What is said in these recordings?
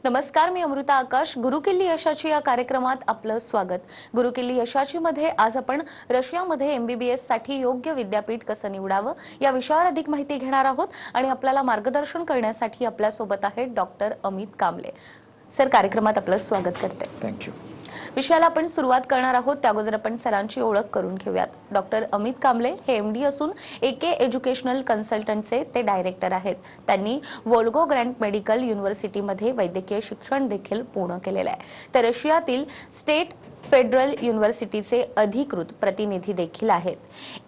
नमस्कार, मी अमृता आकाश. गुरुकिल्ली यशाची या कार्यक्रमात आपलं स्वागत. गुरुकिल्ली यशाची मध्ये आज आपण रशियामध्ये एमबीबीएस साठी योग्य विद्यापीठ कसं निवडावं या विषयावर अधिक माहिती घेणार आहोत आणि आपल्याला मार्गदर्शन करण्यासाठी आपल्या सोबत आहेत डॉक्टर अमित कांबळे. सर, कार्यक्रमात आपलं स्वागत करते. थँक्यू. विषयाला आपण सुरुवात करणार आहोत त्या अगोदर आपण सरांची ओळख करून घेऊयात. डॉक्टर अमित कांबळे हे एमडी असून एके एज्युकेशनल कन्सल्टंटचे ते डायरेक्टर आहेत. त्यांनी वोल्गोग्रॅड मेडिकल युनिव्हर्सिटीमध्ये वैद्यकीय शिक्षण देखील पूर्ण केलेले आहे. तर रशियातील स्टेट फेडरल युनिव्हर्सिटीचे अधिकृत प्रतिनिधी देखील आहेत.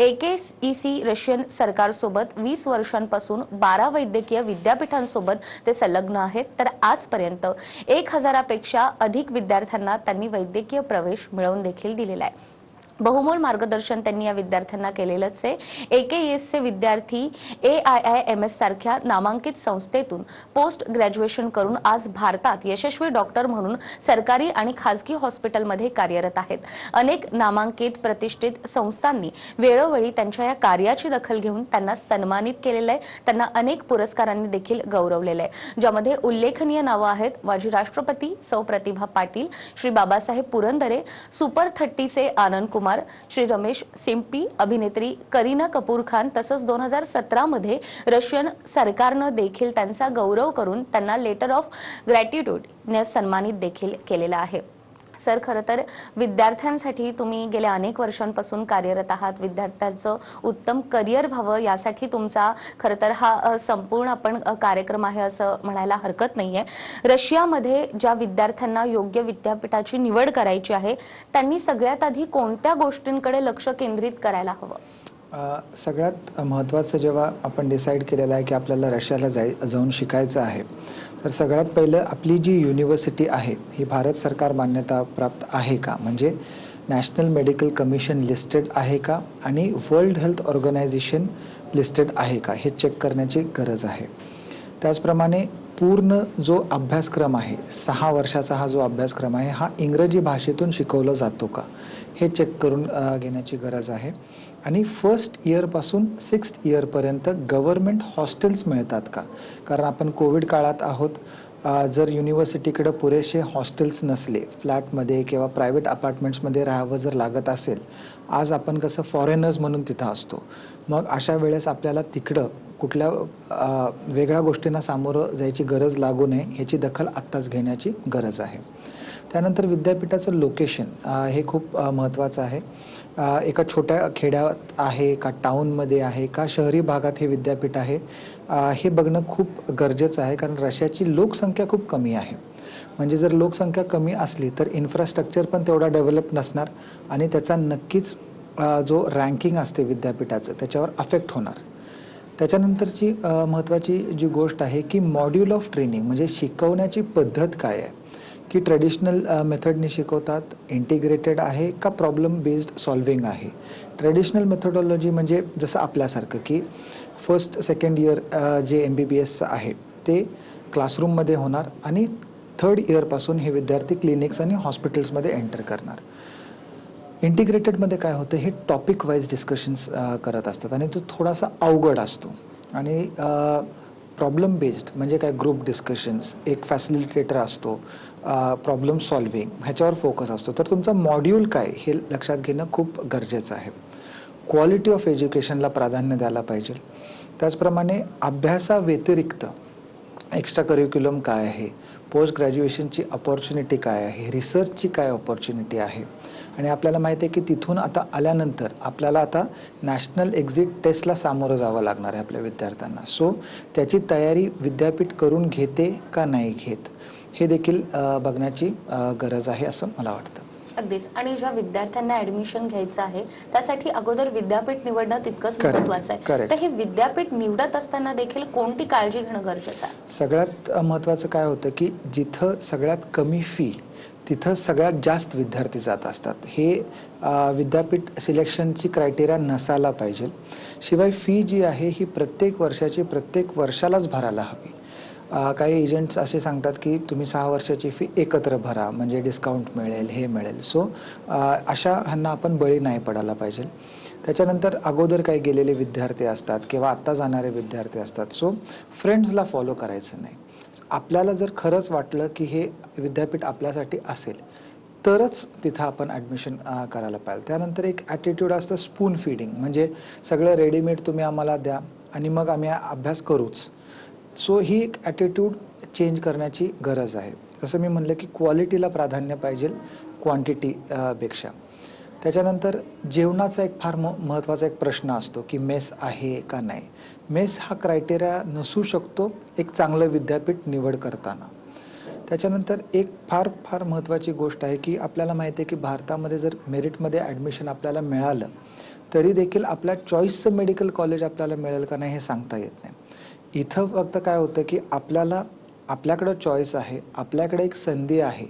एकेईसी रशियन सरकारसोबत 20 वर्षांपासून 12 वैद्यकीय विद्यापीठांसोबत ते संलग्न आहेत. तर आजपर्यंत 1000पेक्षा अधिक विद्यार्थ्यांना त्यांनी वैद्यकीय प्रवेश मिळवून देखील दिलेला आहे. बहुमोल मार्गदर्शन त्यांनी या विद्यार्थ्यांना केलेलंच आहे. एकेईएसचे विद्यार्थी AIIMS सारख्या नामांकित संस्थेतून पोस्ट ग्रॅज्युएशन करून आज भारतात यशस्वी डॉक्टर म्हणून सरकारी आणि खासगी हॉस्पिटलमध्ये कार्यरत आहेत. अनेक नामांकित प्रतिष्ठित संस्थांनी वेळोवेळी त्यांच्या या कार्याची दखल घेऊन त्यांना सन्मानित केलेलं आहे. त्यांना अनेक पुरस्कारांनी देखील गौरवलेलं आहे, ज्यामध्ये उल्लेखनीय नावं आहेत माजी राष्ट्रपती सौ प्रतिभा पाटील, श्री बाबासाहेब पुरंदरे, सुपर 30चे आनंद कुमार, श्री रमेश सिंपी, अभिनेत्री करीना कपूर खान, तसंच 2017 मध्ये रशियन सरकारनं देखील त्यांचा गौरव करून त्यांना लेटर ऑफ ग्रॅटिट्यूड ने सन्मानित देखील केलेला आहे. सर, खरं तर विद्यार्थ्यांसाठी तुम्ही गेल्या अनेक वर्षांपासून कार्यरत आहात. विद्यार्थ्यांचं उत्तम करिअर व्हावं यासाठी तुमचा खरं तर हा संपूर्ण आपण कार्यक्रम आहे असं म्हणायला हरकत नाहीये. रशियामध्ये ज्या विद्यार्थ्यांना योग्य विद्यापीठाची निवड करायची आहे त्यांनी सगळ्यात आधी कोणत्या गोष्टींकडे लक्ष केंद्रित करायला हवं? सगळ्यात महत्त्वाचं जेव्हा आपण डिसाईड केलेलं आहे की आपल्याला रशियाला जाऊन शिकायचं आहे, तर सगळ्यात पहिलं आपली जी युनिव्हर्सिटी आहे ही भारत सरकार मान्यता प्राप्त आहे का, म्हणजे नॅशनल मेडिकल कमिशन लिस्टेड आहे का आणि वर्ल्ड हेल्थ ऑर्गनायझेशन लिस्टेड आहे का, हे चेक करण्याची गरज आहे. त्याचप्रमाणे पूर्ण जो अभ्यासक्रम आहे, 6 वर्षाचा हा जो अभ्यासक्रम आहे, हा इंग्रजी भाषेतून शिकवला जातो का, हे चेक करून घेण्याची गरज आहे. आणि फर्स्ट इयरपासून 6th इयरपर्यंत गव्हर्नमेंट हॉस्टेल्स मिळतात का, कारण आपण कोविड काळात आहोत. जर युनिव्हर्सिटीकडे पुरेसे हॉस्टेल्स नसले, फ्लॅटमध्ये किंवा प्रायव्हेट अपार्टमेंट्समध्ये राहावं जर लागत असेल, आज आपण कसं फॉरेनर्स म्हणून तिथं असतो, मग अशा वेळेस आपल्याला तिकडं कुठल्या वेगळ्या गोष्टींना सामोरं जायची गरज लागू नये ह्याची दखल आत्ताच घेण्याची गरज आहे. त्यानंतर विद्यापीठाचं लोकेशन हे खूप महत्त्वाचं आहे. एका छोट्या खेड्यात आहे का, टाऊनमध्ये आहे का, शहरी भागात हे विद्यापीठ आहे, हे बघणं खूप गरजेचं आहे. कारण रशियाची लोकसंख्या खूप कमी आहे. म्हणजे जर लोकसंख्या कमी असली तर इन्फ्रास्ट्रक्चर पण तेवढा डेव्हलप नसणार आणि त्याचा नक्कीच जो रँकिंग असते विद्यापीठाचं त्याच्यावर अफेक्ट होणार. त्याच्यानंतरची महत्त्वाची जी गोष्ट आहे की मॉड्यूल ऑफ ट्रेनिंग, म्हणजे शिकवण्याची पद्धत काय आहे, की ट्रेडिशनल मेथडने शिकवतात, इंटिग्रेटेड आहे का प्रॉब्लेम बेस्ड सॉल्विंग आहे. ट्रेडिशनल मेथोडॉलॉजी म्हणजे जसं आपल्यासारखं की फर्स्ट सेकंड इयर जे MBBS आहे ते क्लासरूममध्ये होणार आणि 3rd इयरपासून हे विद्यार्थी क्लिनिक्स आणि हॉस्पिटल्समध्ये एंटर करणार. इंटिग्रेटेडमध्ये काय होतं, हे टॉपिक वाईज डिस्कशन्स करत असतात आणि तो थोडासा अवघड असतो. आणि प्रॉब्लेम बेस्ड म्हणजे काय, ग्रुप डिस्कशन्स, एक फॅसिलिटेटर असतो, प्रॉब्लेम सॉल्विंग ह्याच्यावर फोकस असतो. तर तुमचा मॉड्यूल काय हे लक्षात घेणं खूप गरजेचं आहे. क्वालिटी ऑफ एज्युकेशनला प्राधान्य द्यायला पाहिजे. त्याचप्रमाणे अभ्यासाव्यतिरिक्त एक्स्ट्रा करिक्युलम काय आहे, पोस्ट ग्रॅज्युएशनची अपॉर्च्युनिटी काय आहे, रिसर्चची काय अपॉर्च्युनिटी आहे. आणि आपल्याला माहिती आहे की तिथून आता आल्यानंतर आपल्याला आता नॅशनल एक्झिट टेस्टला सामोरं जावं लागणार आहे आपल्या विद्यार्थ्यांना. सो त्याची तयारी विद्यापीठ करून घेते का नाही घेत हे देखील बघण्याची गरज आहे असं मला वाटतं. अगदीच. आणि ज्या विद्यार्थ्यांना ऍडमिशन घ्यायचं आहे त्यासाठी अगोदर विद्यापीठ निवडणं तितकंच महत्त्वाचं आहे. तर हे विद्यापीठ निवडत असताना देखील कोणती काळजी घेणं गरजेचं आहे? सगळ्यात महत्त्वाचं काय होतं की जिथं सगळ्यात कमी फी तिथं सगळ्यात जास्त विद्यार्थी जात असतात. हे विद्यापीठ सिलेक्शनची क्रायटेरिया नसायला पाहिजे. शिवाय फी जी आहे ही प्रत्येक वर्षाची प्रत्येक वर्षालाच भरायला हवी. काही एजंट्स असे सांगतात की तुम्ही 6 वर्षाची फी एकत्र भरा म्हणजे डिस्काउंट मिळेल, हे मिळेल. सो अशा ह्यांना आपण बळी नाही पडायला पाहिजे. त्याच्यानंतर अगोदर काही गेलेले विद्यार्थी असतात किंवा आत्ता जाणारे विद्यार्थी असतात. सो फ्रेंड्सला फॉलो करायचं नाही. आपल्याला जर खरंच वाटलं की हे विद्यापीठ आपल्यासाठी असेल तरच तिथं आपण ॲडमिशन करायला पाहिजे. त्यानंतर एक ॲटिट्यूड असतं स्पून फीडिंग, म्हणजे सगळं रेडीमेड तुम्ही आम्हाला द्या आणि मग आम्ही अभ्यास करूच. सो ही एक ॲटिट्यूड चेंज करण्याची गरज आहे. जसं मी म्हणलं की क्वालिटीला प्राधान्य पाहिजे क्वांटिटी पेक्षा. त्याच्यानंतर जेवणाचा एक फार महत्त्वाचा एक प्रश्न असतो की मेस आहे का नाही. मेस हा क्रायटेरिया नसू शकतो एक चांगलं विद्यापीठ निवड करताना. त्याच्यानंतर एक फार फार महत्त्वाची गोष्ट आहे की आपल्याला माहिती आहे की भारतामध्ये जर मेरिटमध्ये ॲडमिशन आपल्याला मिळालं तरी देखील आपल्या चॉईसचं मेडिकल कॉलेज आपल्याला मिळेल का नाही हे सांगता येत नाही. इथं फक्त काय होतं की आपल्याकडं चॉईस आहे, आपल्याकडे एक संधी आहे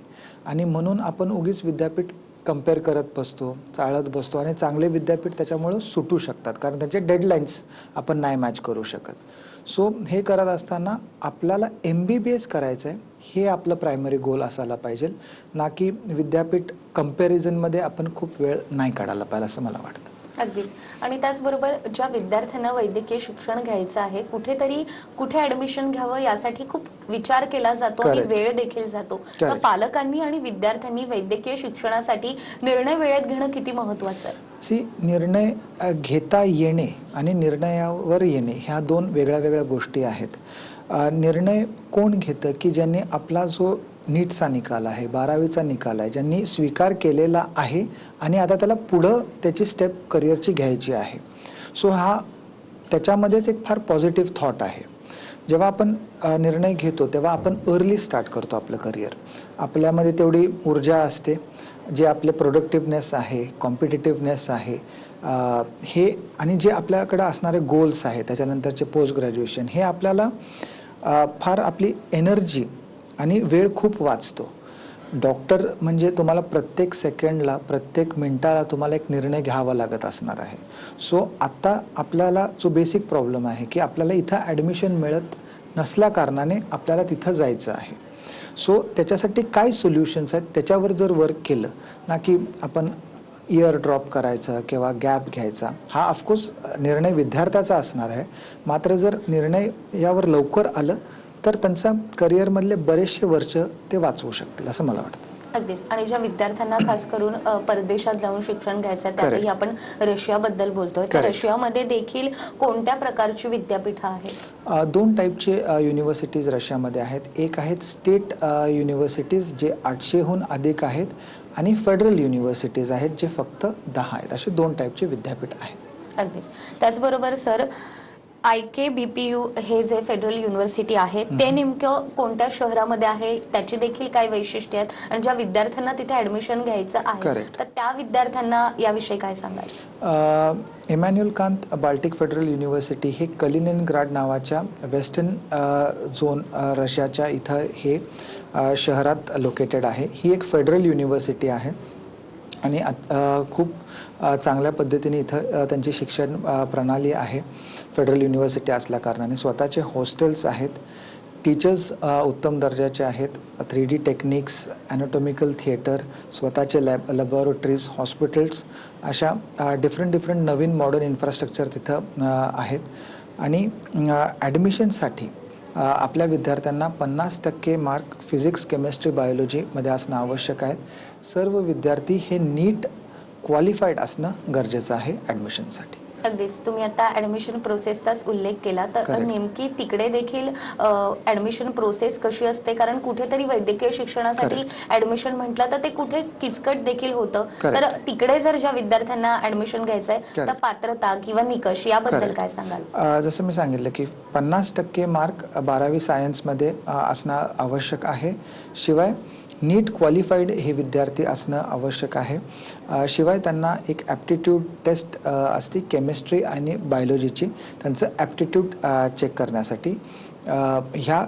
आणि म्हणून आपण उगीच विद्यापीठ कंपेअर करत बसतो, चाळत बसतो आणि चांगले विद्यापीठ त्याच्यामुळं सुटू शकतात कारण त्यांचे डेडलाईन्स आपण नाही मॅच करू शकत. सो हे करत असताना आपल्याला MBBS करायचं आहे हे आपलं प्रायमरी गोल असायला पाहिजे, ना की विद्यापीठ कंपॅरिझनमध्ये आपण खूप वेळ नाही काढायला पाहिजे असं मला वाटतं. अगदीच. आणि त्याचबरोबर ज्या विद्यार्थ्यांना वैद्यकीय शिक्षण घ्यायचं आहे कुठे ॲडमिशन घ्यावं यासाठी खूप विचार केला जातो आणि वेळ देखील जातो. तर पालकांनी आणि विद्यार्थ्यांनी वैद्यकीय शिक्षणासाठी निर्णय वेळेत घेणं किती महत्त्वाचं आहे? निर्णय घेता येणे आणि निर्णयावर येणे ह्या दोन वेगळ्या गोष्टी आहेत. निर्णय कोण घेतं की ज्यांनी आपला जो नीटचा निकाल आहे, 12वीचा निकाल आहे, ज्यांनी स्वीकार केलेला आहे आणि आता त्याला पुढं त्याची स्टेप करिअरची घ्यायची आहे. सो हा त्याच्यामध्येच एक फार पॉझिटिव्ह थॉट आहे. जेव्हा आपण निर्णय घेतो तेव्हा आपण अर्ली स्टार्ट करतो आपलं करिअर. आपल्यामध्ये तेवढी ऊर्जा असते, जे आपले प्रोडक्टिव्हनेस आहे, कॉम्पिटिटिव्हनेस आहे, हे आणि जे आपल्याकडे असणारे गोल्स आहेत, त्याच्यानंतरचे पोस्ट ग्रॅज्युएशन, हे आपल्याला फार आपली एनर्जी आणि वेळ खूप वाचतो. डॉक्टर म्हणजे तुम्हाला प्रत्येक सेकंडला प्रत्येक मिनिटाला तुम्हाला एक निर्णय घ्यावा लागत असणार आहे. सो आत्ता आपल्याला जो बेसिक प्रॉब्लेम आहे की आपल्याला इथं ॲडमिशन मिळत नसल्या कारणाने आपल्याला तिथं जायचं आहे. सो त्याच्यासाठी काय सोल्युशन्स आहेत त्याच्यावर जर वर्क केलं, ना की आपण इयर ड्रॉप करायचा किंवा गॅप घ्यायचा, हा ऑफकोर्स निर्णय विद्यार्थ्याचा असणार आहे. मात्र जर निर्णय यावर लवकर आलं तर त्यांचा करिअरमधले बरेचसे वर्ष ते वाचवू शकतील असं मला वाटतं. अगदीच. आणि ज्या विद्यार्थ्यांना खास करून परदेशात जाऊन शिक्षण घ्यायचं आहे, त्यातही आपण रशियाबद्दल बोलतोय, तर रशियामध्ये देखील कोणत्या प्रकारची विद्यापीठं आहेत? दोन टाईपचे युनिव्हर्सिटीज रशियामध्ये आहेत. एक आहेत स्टेट युनिव्हर्सिटीज जे 800हून अधिक आहेत आणि फेडरल युनिव्हर्सिटीज आहेत जे फक्त 10 आहेत. असे दोन टाईपचे विद्यापीठ आहेत. अगदीच. त्याचबरोबर सर, IKBPU हे जे फेडरल युनिव्हर्सिटी आहे ते नेमकं कोणत्या शहरामध्ये आहे, त्याची देखील काय वैशिष्ट्ये आहेत आणि ज्या विद्यार्थ्यांना तिथे ॲडमिशन घ्यायचं आहे तर त्या विद्यार्थ्यांना याविषयी काय सांगाल? Emmanuel Kant Baltic federal university हे कलिनिनग्राड नावाच्या वेस्टर्न झोन रशियाच्या इथं हे शहरात लोकेटेड आहे. ही एक फेडरल युनिव्हर्सिटी आहे आणि खूप चांगल्या पद्धतीने इथं त्यांची शिक्षण प्रणाली आहे. फेडरल युनिव्हर्सिटी असल्या कारणाने स्वतःचे हॉस्टेल्स आहेत, टीचर्स उत्तम दर्जाचे आहेत, 3D टेक्निक्स, ॲनाटॉमिकल थिएटर, स्वतःचे लॅबॉरेटरीज, हॉस्पिटल्स, अशा डिफरंट नवीन मॉडर्न इन्फ्रास्ट्रक्चर तिथं आहेत. आणि ॲडमिशनसाठी आपल्या विद्यार्थ्यांना 50% मार्क फिजिक्स, केमिस्ट्री, बायोलॉजीमध्ये असणं आवश्यक आहे. सर्व विद्यार्थी हे नीट क्वालिफाईड असणं गरजेचं आहे ॲडमिशनसाठी. अगदीच. तुम्ही आता ॲडमिशन प्रोसेसचाच उल्लेख केला, तर नेमकी तिकडे देखील ॲडमिशन प्रोसेस कशी असते? कारण कुठेतरी वैद्यकीय शिक्षणासाठी ॲडमिशन म्हटलं तर ते कुठे किचकट देखील होतं. तर तिकडे जर ज्या विद्यार्थ्यांना ॲडमिशन घ्यायचं आहे तर पात्रता किंवा निकष याबद्दल काय सांगाल? जसं मी सांगितलं की 50% मार्क 12वी सायन्समध्ये असणं आवश्यक आहे. शिवाय नीट क्वालिफाईड हे विद्यार्थी असणं आवश्यक आहे. शिवाय त्यांना एक ॲप्टिट्यूड टेस्ट असते केमिस्ट्री आणि बायोलॉजीची, त्यांचं ॲप्टिट्यूड चेक करण्यासाठी. ह्या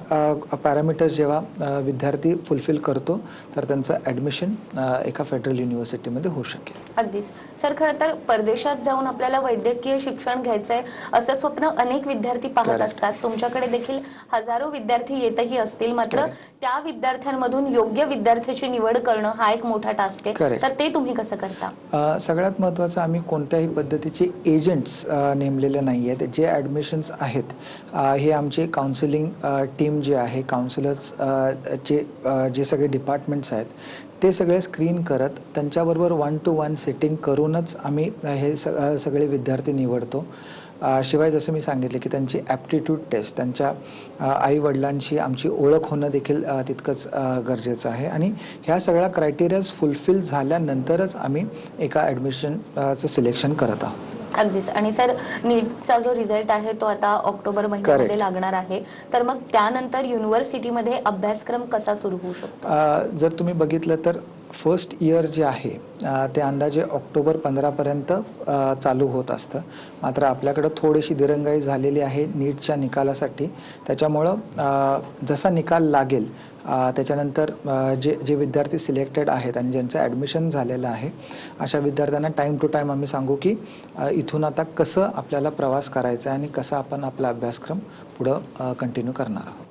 पॅरामीटर्स जेव्हा विद्यार्थी फुलफिल करतो तर त्यांचं ॲडमिशन एका फेडरल युनिव्हर्सिटीमध्ये होऊ शकेल. अगदीच. सर, खरं तर परदेशात जाऊन आपल्याला वैद्यकीय शिक्षण घ्यायचंय असं स्वप्न अनेक विद्यार्थी पाहत असतात. तुमच्याकडे देखील हजारो विद्यार्थी येतही असतील, मात्र त्या विद्यार्थ्यांमधून योग्य विद्यार्थ्याची निवड करणं हा एक मोठा टास्क आहे. तर ते तुम्ही कसं करता? सगळ्यात महत्त्वाचं, आम्ही कोणत्याही पद्धतीचे एजंट्स नेमलेले नाही आहेत. जे ॲडमिशन्स आहेत हे आमचे काउन्सिल काउन्सिलिंग टीम जी आहे, काउन्सिलर्स चे जे सगळे डिपार्टमेंट्स आहेत ते सगळे स्क्रीन करत त्यांच्याबरोबर 1 to 1 सिटिंग करूनच आम्ही हे सगळे विद्यार्थी निवडतो. शिवाय जसं मी सांगितले की त्यांची ॲप्टिट्यूड टेस्ट, त्यांच्या आई-वडिलांशी आमची ओळख होणं देखील तितकंच गरजेचं आहे आणि ह्या सगळ्या क्रायटेरियाज फुलफिल झाल्यानंतरच आम्ही एका ॲडमिशनचं सिलेक्शन करत आहोत. अगदीच. आणि सर, नीटचा जो रिझल्ट आहे तो आता ऑक्टोबर महिन्यामध्ये Correct. लागणार आहे, तर मग त्यानंतर युनिव्हर्सिटीमध्ये अभ्यासक्रम कसा सुरू होऊ शकतो? जर तुम्ही बघितलं तर फर्स्ट इयर जे आहे ते अंदाजे ऑक्टोबर 15 पर्यंत चालू होत असतं. मात्र आपल्याकडं थोडीशी दिरंगाई झालेली आहे नीटच्या निकालासाठी. त्याच्यामुळं जसा निकाल लागेल त्याच्यानंतर जे जे विद्यार्थी सिलेक्टेड आहेत आणि ज्यांचं ॲडमिशन झालेलं आहे अशा विद्यार्थ्यांना टाईम टू टाईम आम्ही सांगू की इथून आता कसं आपल्याला प्रवास करायचा आहे आणि कसा आपण आपला अभ्यासक्रम पुढं कंटिन्यू करणार आहोत.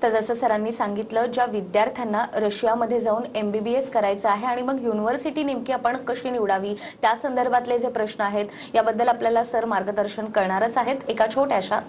तर जसं सरांनी सांगितलं, ज्या विद्यार्थ्यांना रशियामध्ये जाऊन MBBS करायचं आहे आणि मग युनिव्हर्सिटी नेमकी आपण कशी निवडावी, त्या संदर्भातले जे प्रश्न आहेत याबद्दल आपल्याला सर मार्गदर्शन करणारच आहेत एका छोट्याशा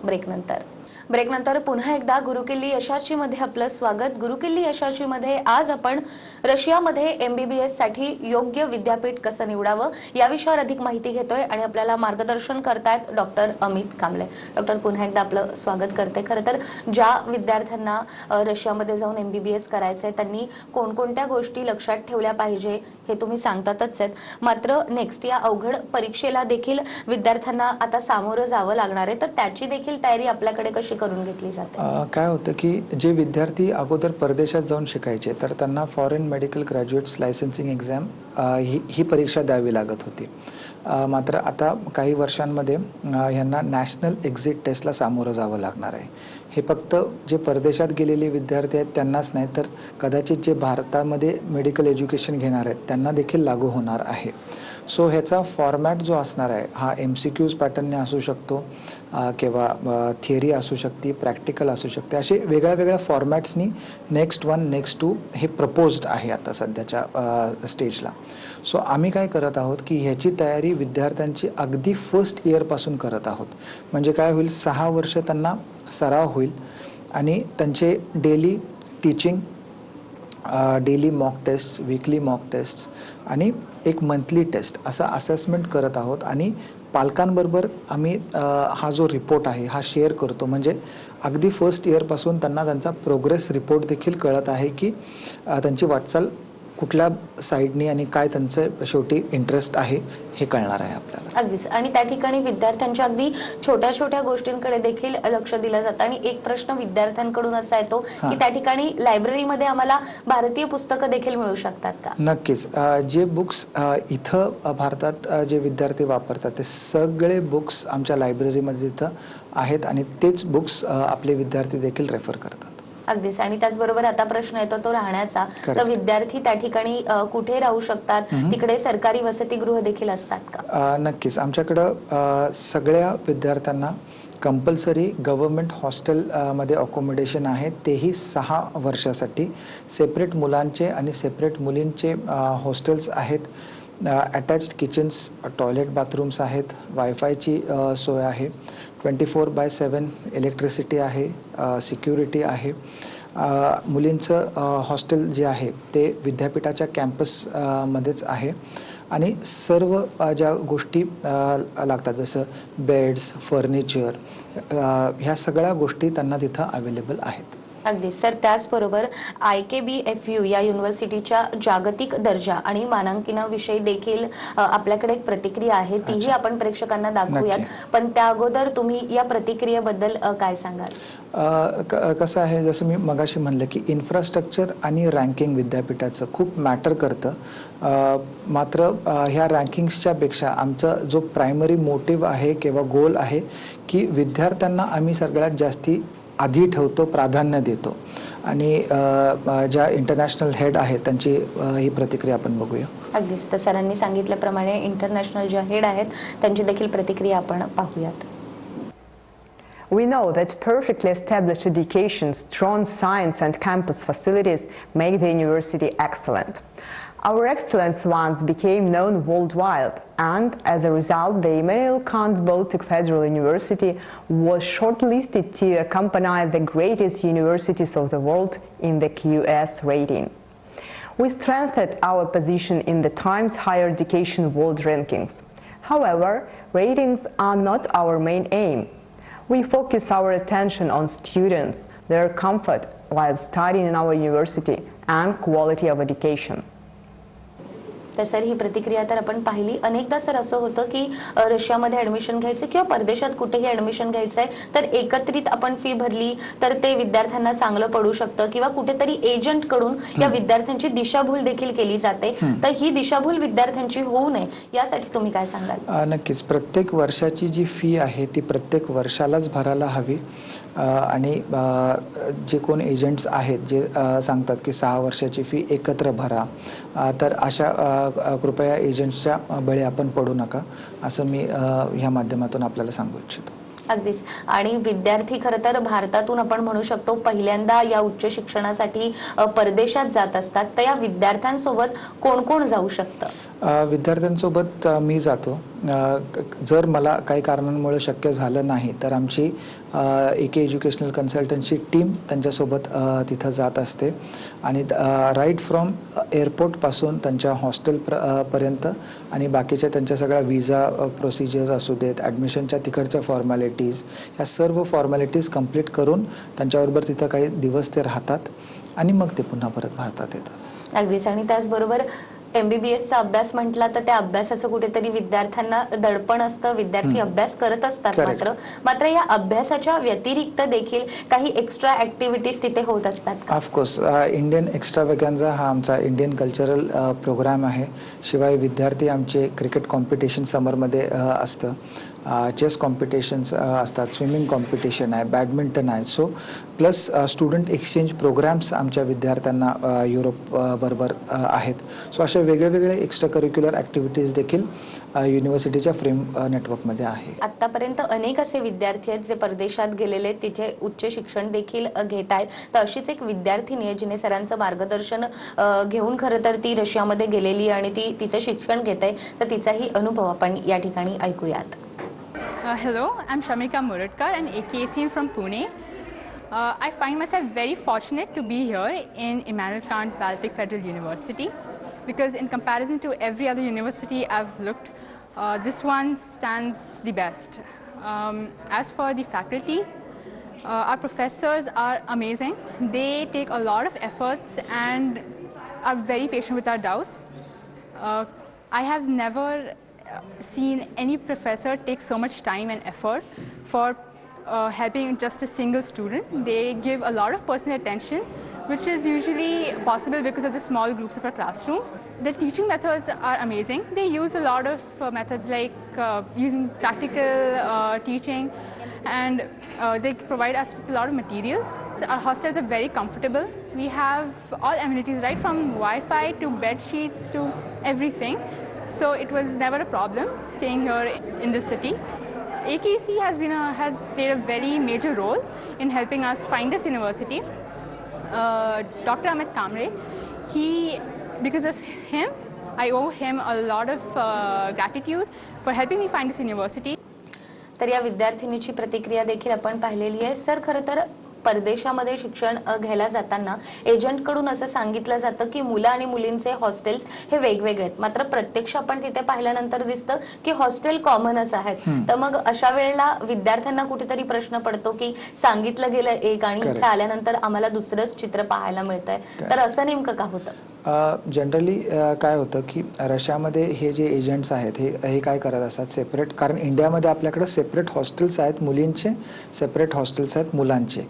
ब्रेकनंतर पुन्हा एकदा गुरुकिल्ली यशाची मध्ये आपलं स्वागत. गुरुकिल्ली यशाची मध्ये आज आपण रशियामध्ये MBBS साठी योग्य विद्यापीठ कसं निवडावं या विषयावर अधिक माहिती घेतोय आणि आपल्याला मार्गदर्शन करतायत डॉक्टर अमित कांबळे. डॉक्टर, पुन्हा एकदा आपलं स्वागत करते. खरं तर ज्या विद्यार्थ्यांना रशियामध्ये जाऊन MBBS करायचंय त्यांनी कोणकोणत्या गोष्टी लक्षात ठेवल्या पाहिजे हे तुम्ही सांगतातच आहेत. मात्र नेक्स्ट या अवघड परीक्षेला देखील विद्यार्थ्यांना आता सामोरं जावं लागणार आहे, तर त्याची देखील तयारी आपल्याकडे कशी करून घेतली जाते? काय होतं की जे विद्यार्थी अगोदर परदेशात जाऊन शिकायचे तर त्यांना foreign medical graduates licensing exam ही परीक्षा द्यावी लागत होती. मात्र आता काही वर्षांमध्ये ह्यांना नॅशनल एक्झिट टेस्टला सामोरं जावं लागणार आहे. हे फक्त जे परदेशात गेलेले विद्यार्थी आहेत त्यांनाच नाही तर कदाचित जे भारतामध्ये मेडिकल एज्युकेशन घेणार आहेत त्यांना देखील लागू होणार आहे. सो ह्याचा फॉर्मॅट जो असणार आहे हा MCQs पॅटर्नने असू शकतो किंवा थिअरी असू शकते, प्रॅक्टिकल असू शकते, असे वेगळ्या फॉर्मॅट्सनी नेक्स्ट 1 नेक्स्ट 2 हे प्रपोज्ड आहे आता सध्याच्या स्टेजला. सो आम्ही काय करत आहोत की ह्याची तयारी विद्यार्थ्यांची अगदी फर्स्ट इयरपासून करत आहोत. म्हणजे काय होईल, 6 वर्ष त्यांना सराव होईल आणि त्यांचे daily teaching, daily mock test, weekly mock test आणि एक मंथली टेस्ट असा असेसमेंट करत आहोत आणि पालकांबरोबर आम्ही हा जो रिपोर्ट आहे हा शेअर करतो. म्हणजे अगदी फर्स्ट इयरपासून त्यांना त्यांचा प्रोग्रेस रिपोर्ट देखील कळत आहे की त्यांची वाटचाल कुठल्या साईडनी आणि काय त्यांचं शेवटी इंटरेस्ट आहे हे कळणार आहे आपल्याला. अगदीच. आणि त्या ठिकाणी विद्यार्थ्यांच्या अगदी छोट्या गोष्टींकडे देखील लक्ष दिलं जातं. आणि एक प्रश्न विद्यार्थ्यांकडून असा येतो की त्या ठिकाणी लायब्ररीमध्ये आम्हाला भारतीय पुस्तकं देखील मिळू शकतात का? नक्कीच. जे बुक्स इथं भारतात जे विद्यार्थी वापरतात ते सगळे बुक्स आमच्या लायब्ररीमध्ये इथं आहेत आणि तेच बुक्स आपले विद्यार्थी देखील रेफर करतात. अगदीच. आणि त्याचबरोबर आता प्रश्न येतो तो राहण्याचा. तर विद्यार्थी त्या ठिकाणी कुठे राहू शकतात? तिकडे सरकारी वसतिगृह देखील असतात का? नक्कीच. आमच्याकडं सगळ्या विद्यार्थ्यांना कंपल्सरी गव्हर्नमेंट हॉस्टेलमध्ये अकोमोडेशन आहे, तेही 6 वर्षासाठी. सेपरेट मुलांचे आणि सेपरेट मुलींचे हॉस्टेल्स आहेत. अटॅच्ड किचन्स, टॉयलेट बाथरूम्स आहेत, वायफायची सोय आहे, 24/7 इलेक्ट्रिसिटी आहे, सिक्युरिटी आहे. मुलींचं हॉस्टेल जे आहे ते विद्यापीठाच्या कॅम्पसमध्येच आहे आणि सर्व ज्या गोष्टी लागतात जसं बेड्स, फर्निचर, ह्या सगळ्या गोष्टी त्यांना तिथं अवेलेबल आहेत. अगदीच सर. त्याचबरोबर IKBFU या युनिव्हर्सिटीच्या जागतिक दर्जा आणि मानांकनाविषयी देखील आपल्याकडे एक प्रतिक्रिया आहे, तीही आपण प्रेक्षकांना दाखवूयात. पण त्या अगोदर तुम्ही या प्रतिक्रियेबद्दल काय सांगाल? कसं आहे, जसं मी मगाशी म्हणलं की इन्फ्रास्ट्रक्चर आणि रँकिंग विद्यापीठाचं खूप मॅटर करतं. मात्र ह्या रँकिंग्सच्या पेक्षा आमचा जो प्रायमरी मोटिव्ह आहे किंवा गोल आहे की विद्यार्थ्यांना आम्ही सगळ्यात जास्ती आधी ठेवतो, प्राधान्य देतो. आणि ज्या इंटरनॅशनल हेड आहेत त्यांची ही प्रतिक्रिया आपण बघूया. अगदीच. तर सरांनी सांगितल्याप्रमाणे इंटरनॅशनल ज्या हेड आहेत त्यांची देखील प्रतिक्रिया आपण पाहूयात. We know that perfectly established education, strong science and campus facilities make the university excellent. Our excellence once became known worldwide, and as a result, the Immanuel Kant Baltic Federal University was shortlisted to accompany the greatest universities of the world in the QS rating. We strengthened our position in the Times Higher Education World Rankings. However, ratings are not our main aim. We focus our attention on students, their comfort while studying in our university, and quality of education. तर sir ही प्रतिक्रिया तर आपण पाहिली. अनेकदा sir असं होतं की रशियामध्ये ऍडमिशन घ्यायचं किंवा परदेशात कुठेही ऍडमिशन घ्यायचं आहे तर एकत्रित आपण फी भरली तर ते विद्यार्थ्यांना चांगलं पडू शकतं किंवा कुठेतरी एजंट कडून या विद्यार्थ्यांची दिशाभूल देखील केली जाते. तर ही दिशाभूल विद्यार्थ्यांची होऊ नये यासाठी तुम्ही काय सांगाल? नक्कीच प्रत्येक वर्षाची जी फी आहे ती प्रत्येक वर्षालाच भरायला हवी. आणि जे कोण एजंट्स आहेत जे सांगतात की 6 वर्षाची फी एकत्र भरा, तर अशा कृपया एजंट्सच्या बळी आपण पडू नका असं मी ह्या माध्यमातून आपल्याला सांगू इच्छितो. अगदीच. आणि विद्यार्थी खरं तर भारतातून आपण म्हणू शकतो पहिल्यांदा या उच्च शिक्षणासाठी परदेशात जात असतात. तर या विद्यार्थ्यांसोबत कोण कोण जाऊ शकतं? विद्यार्थ्यांसोबत मी जातो. जर मला काही कारणांमुळे शक्य झालं नाही तर आमची AK एज्युकेशनल कन्सल्टन्सी टीम त्यांच्यासोबत तिथं जात असते आणि राईट फ्रॉम एअरपोर्टपासून त्यांच्या हॉस्टेल पर्यंत आणि बाकीच्या त्यांच्या सगळ्या विजा प्रोसिजर्स असू देत, ॲडमिशनच्या तिकडच्या फॉर्मॅलिटीज, या सर्व फॉर्मॅलिटीज कंप्लीट करून त्यांच्याबरोबर तिथं काही दिवस ते राहतात आणि मग ते पुन्हा परत भारतात येतात. अगदीच. आणि त्याचबरोबर MBBSचा अभ्यास म्हटला तर त्या अभ्यासाचं कुठेतरी विद्यार्थ्यांना दडपण असतं. विद्यार्थी अभ्यास करत असतात मात्र या अभ्यासाच्या व्यतिरिक्त देखील काही एक्स्ट्रा ऍक्टिव्हिटीज तिथे होत असतात का? ऑफकोर्स इंडियन एक्स्ट्रावेगन्झा हा आमचा इंडियन कल्चरल प्रोग्राम आहे. शिवाय विद्यार्थी आमचे क्रिकेट कॉम्पिटिशन समरमध्ये असतं, चेस कॉम्पिटिशन्स असतात, स्विमिंग कॉम्पिटिशन आहे, बॅडमिंटन आहे. So plus student exchange programs आमच्या विद्यार्थ्यांना युरोप बरोबर आहेत. सो अशा वेगळे एक्स्ट्रा करिक्युलर ॲक्टिव्हिटीज देखील युनिव्हर्सिटीच्या फ्रेम नेटवर्कमध्ये आहे. आतापर्यंत अनेक असे विद्यार्थी आहेत जे परदेशात गेलेले तिथे उच्च शिक्षण देखील घेत आहेत. तर अशीच एक विद्यार्थिनी आहे जिने सरांचं मार्गदर्शन घेऊन खरं तर ती रशियामध्ये गेलेली आणि ती तिचं शिक्षण घेत आहे. तर तिचाही अनुभव आपण या ठिकाणी ऐकूयात. Hello, I'm Shamika Muradkar, an AKC from Pune. I find myself very fortunate to be here in Immanuel Kant Baltic Federal University because in comparison to every other university I've looked, this one stands the best. As for the faculty, our professors are amazing. They take a lot of efforts and are very patient with our doubts. I have never seen any professor take so much time and effort for helping just a single student. They give a lot of personal attention, which is usually possible because of the small groups of our classrooms. The teaching methods are amazing. They use a lot of methods like using practical teaching, and they provide us with a lot of materials. So our hostels are very comfortable. We have all amenities right from Wi-Fi to bed sheets to everything. So it was never a problem staying here in this city. AKC has played a very major role in helping us find this university. Dr. Amit Kamble, because of him, I owe him a lot of gratitude for helping me find this university. तर या विद्यार्थिनीची प्रतिक्रिया देखील आपण पाहिलेली आहे. Sir खरं तर परदेशामध्ये शिक्षण घ्यायला जाताना एजंटकडून असं सांगितलं जातं की मुलं आणि मुलींचे हॉस्टेल्स हे वेगवेगळे आहेत. मात्र प्रत्यक्ष आपण तिथे पाहिल्यानंतर दिसतं की हॉस्टेल कॉमनच आहेत. तर मग अशा वेळेला विद्यार्थ्यांना कुठेतरी प्रश्न पडतो की सांगितलं गेलं एक आणि इथे आल्यानंतर आम्हाला दुसरंच चित्र पाहायला मिळतंय. तर असं नेमकं का होतं? जनरली काय होतं की रशियामध्ये हे जे एजंट्स आहेत हे काय करत असतात सेपरेट, कारण इंडियामध्ये आपल्याकडे सेपरेट हॉस्टेल्स आहेत मुलींचे, सेपरेट हॉस्टेल्स आहेत मुलांचे.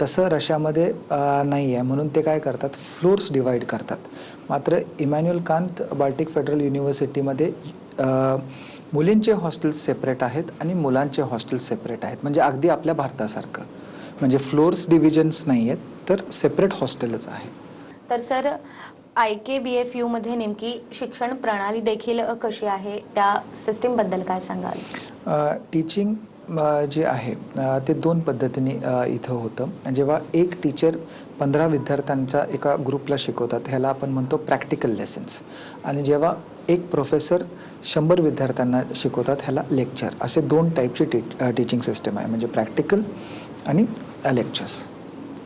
तसं रशियामध्ये नाही आहे. म्हणून ते काय करतात, फ्लोर्स डिवाईड करतात. मात्र इमॅन्युअल कांत बाल्टिक फेडरल युनिव्हर्सिटीमध्ये मुलींचे हॉस्टेल्स सेपरेट आहेत आणि मुलांचे हॉस्टेल्स सेपरेट आहेत. म्हणजे अगदी आपल्या भारतासारखं, म्हणजे फ्लोर्स डिव्हिजन्स नाही आहेत, तर सेपरेट हॉस्टेलच आहे. तर सर IKBFU मध्ये नेमकी शिक्षण प्रणाली देखील कशी आहे, त्या सिस्टीम बद्दल काय सांगाल? टीचिंग जे आहे ते दोन पद्धतीने इथं होतं. जेव्हा एक टीचर 15 विद्यार्थ्यांचा एका ग्रुपला शिकवतात, ह्याला आपण म्हणतो प्रॅक्टिकल लेसन्स. आणि जेव्हा एक प्रोफेसर 100 विद्यार्थ्यांना शिकवतात, ह्याला लेक्चर. असे दोन टाईपची टीचिंग सिस्टम आहे, म्हणजे प्रॅक्टिकल आणि लेक्चर्स.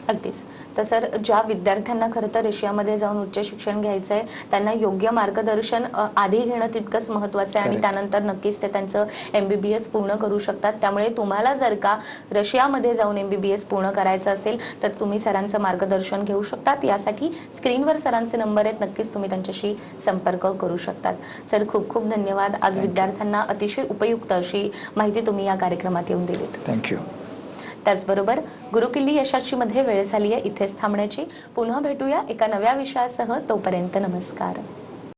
अगदीच. तर सर, ज्या विद्यार्थ्यांना खरं तर रशियामध्ये जाऊन उच्च शिक्षण घ्यायचं आहे, त्यांना योग्य मार्गदर्शन आधी घेणं तितकंच महत्त्वाचं आहे आणि Correct. त्यानंतर नक्कीच ते त्यांचं MBBS पूर्ण करू शकतात. त्यामुळे तुम्हाला जर का रशियामध्ये जाऊन MBBS पूर्ण करायचं असेल तर तुम्ही सरांचं मार्गदर्शन घेऊ शकतात. यासाठी स्क्रीनवर सरांचे नंबर आहेत, नक्कीच तुम्ही त्यांच्याशी संपर्क करू शकतात. सर, खूप खूप धन्यवाद. आज विद्यार्थ्यांना अतिशय उपयुक्त अशी माहिती तुम्ही या कार्यक्रमात येऊन दिलीत. थँक्यू. त्याचबरोबर गुरुकिल्ली यशाची मध्ये वेळ झाली आहे इथेच थांबण्याची. पुन्हा भेटूया एका नव्या विषयासह. तोपर्यंत नमस्कार.